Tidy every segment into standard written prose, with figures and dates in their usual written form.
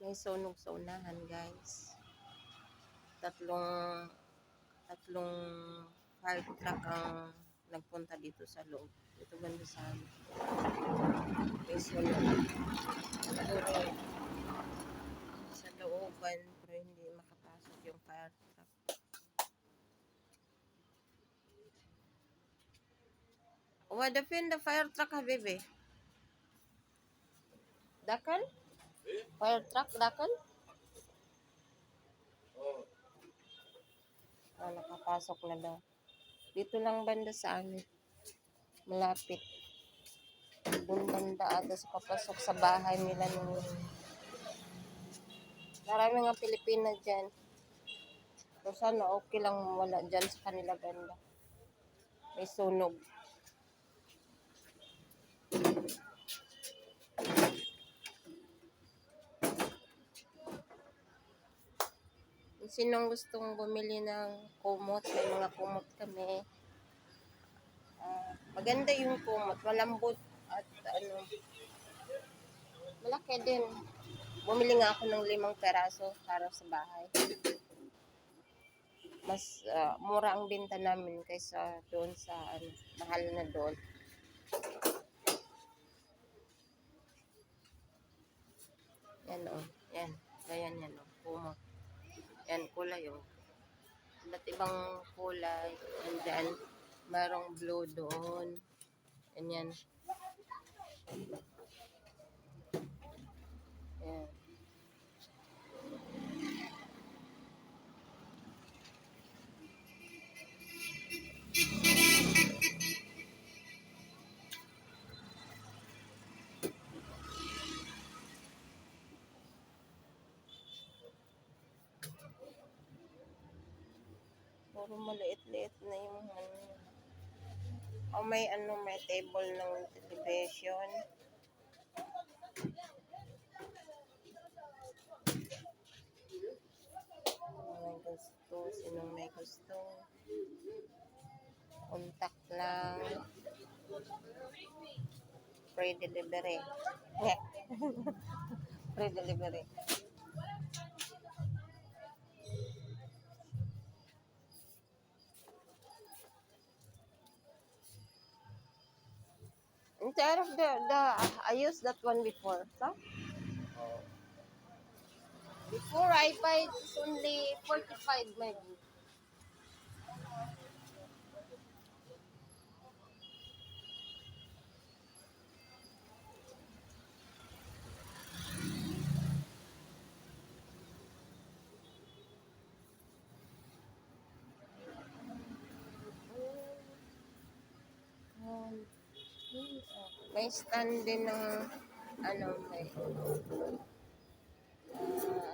May sunog sa unahan, guys. Tatlong fire truck ang nagpunta dito sa loob. Dito banda sa amin. May sunog. Siguro sa looban, pero hindi makapasok yung fire truck. What happened the fire truck, habibi? Dakan? Fire truck, dakan? Nakapasok na daw. Dito lang banda sa amin. Malapit. Doon banda ata sa papasok sa bahay nila nung marami nga Pilipina dyan. So sana okay lang wala dyan sa kanila banda. May sunog. Sinong gustong bumili ng kumot? May mga kumot kami. Maganda yung kumot. Malambot at malaki din. Bumili nga ako ng 5 peraso para sa bahay. Mas mura ang binta namin kaysa doon sa mahal na doon. Yan o. Yan. Ganyan yan o. Kumot. Yan, kulay o. Iba't ibang kulay. Andyan. Merong blue doon. Ganyan. Yan. Puro maliit-liit na yung may may table ng television. May gusto, sinong may gusto. Contact lang. Free delivery. Free delivery. Instead of I used that one before. So? Before I buy it's only 45 maybe. May stand din ng may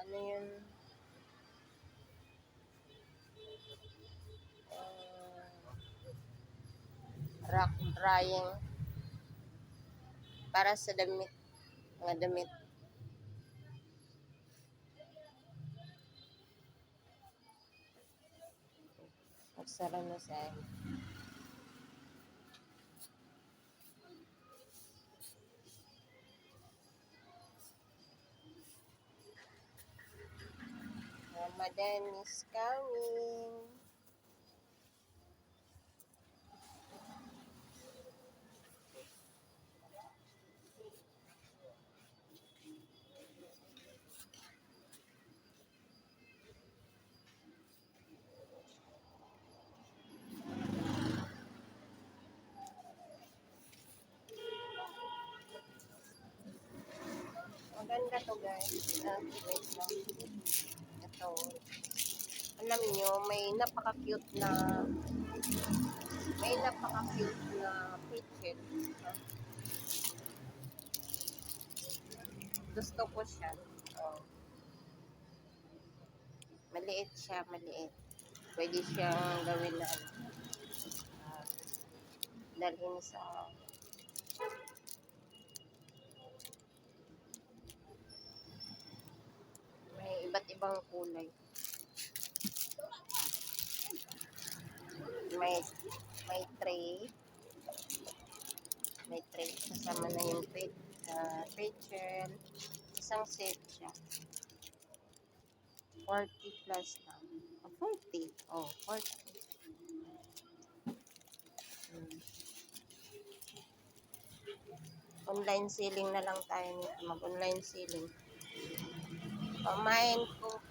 yun rack drying para sa damit, mga damit. Magsara na sa Ramadan is coming. Maganda to guys. Wait lang. Ito. Alam nyo, may napaka-cute na kitchen. Gusto ko siya. Oh. Maliit siya, maliit. Pwede siyang gawin na dalhin sa may iba't ibang kulay. May tray. May tray. Kasama na yung pitcher. isang set siya. 40 plus lang. 40. Oh, 40. Hmm. Online selling na lang tayo nito. Mag-online selling. Pamain ko.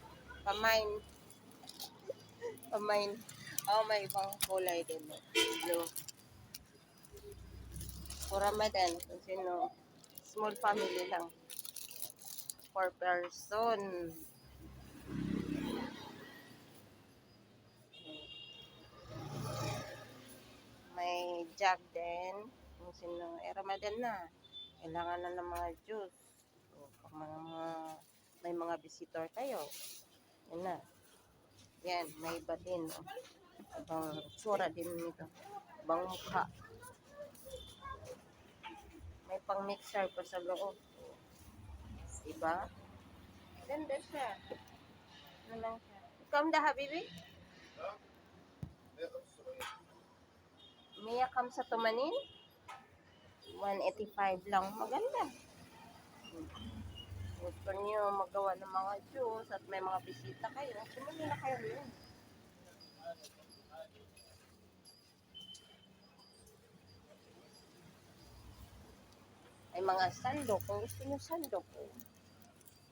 Pamain. Pamain. Oh, may ibang kulay din. Blue. For Ramadan. Kung sino. Small family lang. 4 person. May jug din. Kung sino. Ramadan na. Kailangan na ng mga juice. So, pag may mga visitor kayo. Yan na. Yan. May iba din. Oh. Ibang tsura din nito. Ibang mukha. May pang mixer pa sa loob. Diba? Ganda siya. Ano lang siya. Come da, habibi? Mia come sa tumanin? 185 lang. Maganda. Gusto niyo magawa ng mga juice at may mga bisita kayo. Sumuli na kayo yun. May mga sandok. Kung gusto niyo sandok.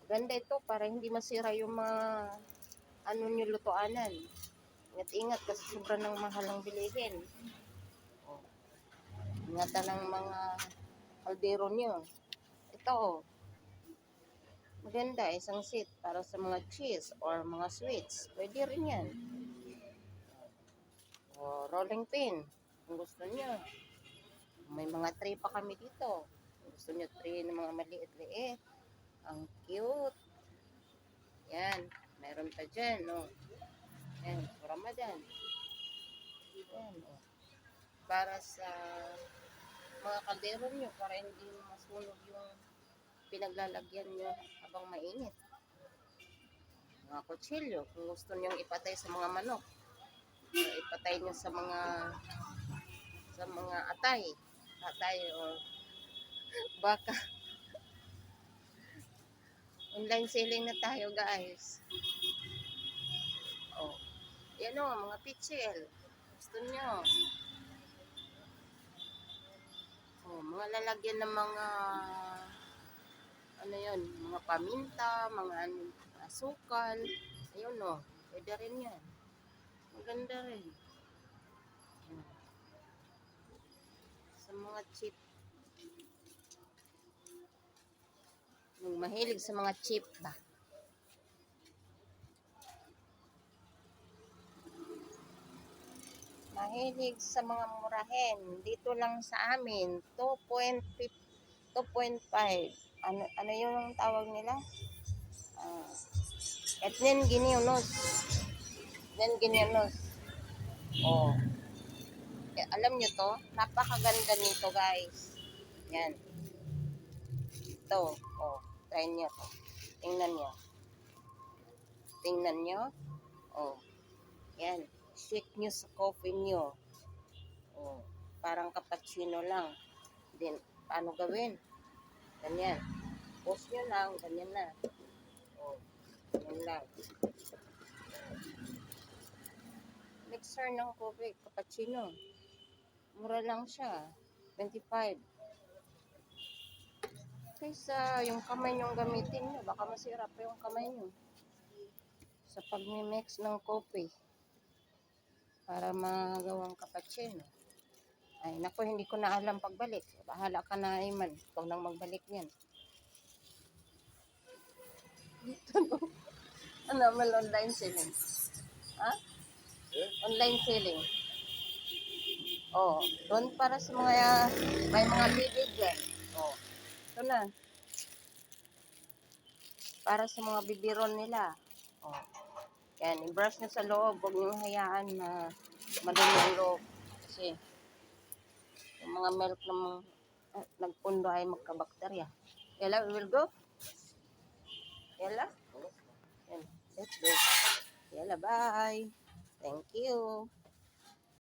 Ganda ito para hindi masira yung mga ano nyo lutoanan. Ingat-ingat kasi sobrang ng mahal ang bilihin. Ingatan ng mga kaldero nyo. Ito oh. Maganda, isang seat para sa mga cheese or mga sweets. Pwede rin yan. O, rolling pin. Kung gusto nyo. May mga tray pa kami dito. Kung gusto nyo tray ng mga maliit-liit. Ang cute. Yan. Meron pa dyan. Oh. Yan. Ramadan. Yan. Oh. Para sa mga kaldero nyo. Para hindi masunog yung pinaglalagyan nyo habang mainit. Mga kutsilyo, kung gusto nyo ipatay sa mga manok, ipatay nyo sa mga atay o baka. Online selling na tayo guys. Oh, yan o, mga pitchel. Gusto nyo. Oh, mga lalagyan ng mga ano yun, mga paminta, mga asukal. Ayun o, pwede rin yan. Maganda rin. Sa mga chip. Yung mahilig sa mga chip ba? Mahilig sa mga murahin. Dito lang sa amin, 2.5. Ano yung tawag nila? Etnen Ginionos. Etnen Ginionos. Oh. Alam nyo to? Napakaganda nito guys. Yan. Ito. Oh. Try nyo to. Tingnan nyo. Tingnan nyo. Oh. Yan. Shake nyo sa coffee nyo. Oh. Parang cappuccino lang. Then, paano gawin? Ganyan. Post nyo lang. Ganyan na. Oh. Ganyan lang. Mixer ng coffee. Cappuccino. Mura lang siya. 25. Kaysa yung kamay nyo gamitin nyo. Baka masira pa yung kamay nyo. Sa pag-mix ng coffee. Para magawang cappuccino. Ay, naku, hindi ko na alam pagbalik. Bahala ka na, Iman. Ikaw nang magbalik niyan. Ano, mal online selling? Ha? Online selling. Oh, doon para sa mga, may mga bibig eh. Oh, ito na. Para sa mga bibiron nila. Oh, yan, i-brush nyo sa loob. Huwag nyo hayaan na madumi ang loob. Kasi, yung mga milk ng nagpundo ay magkabakterya. Yala, we will go? Yala? Yan, let's go. Yala, bye. Thank you.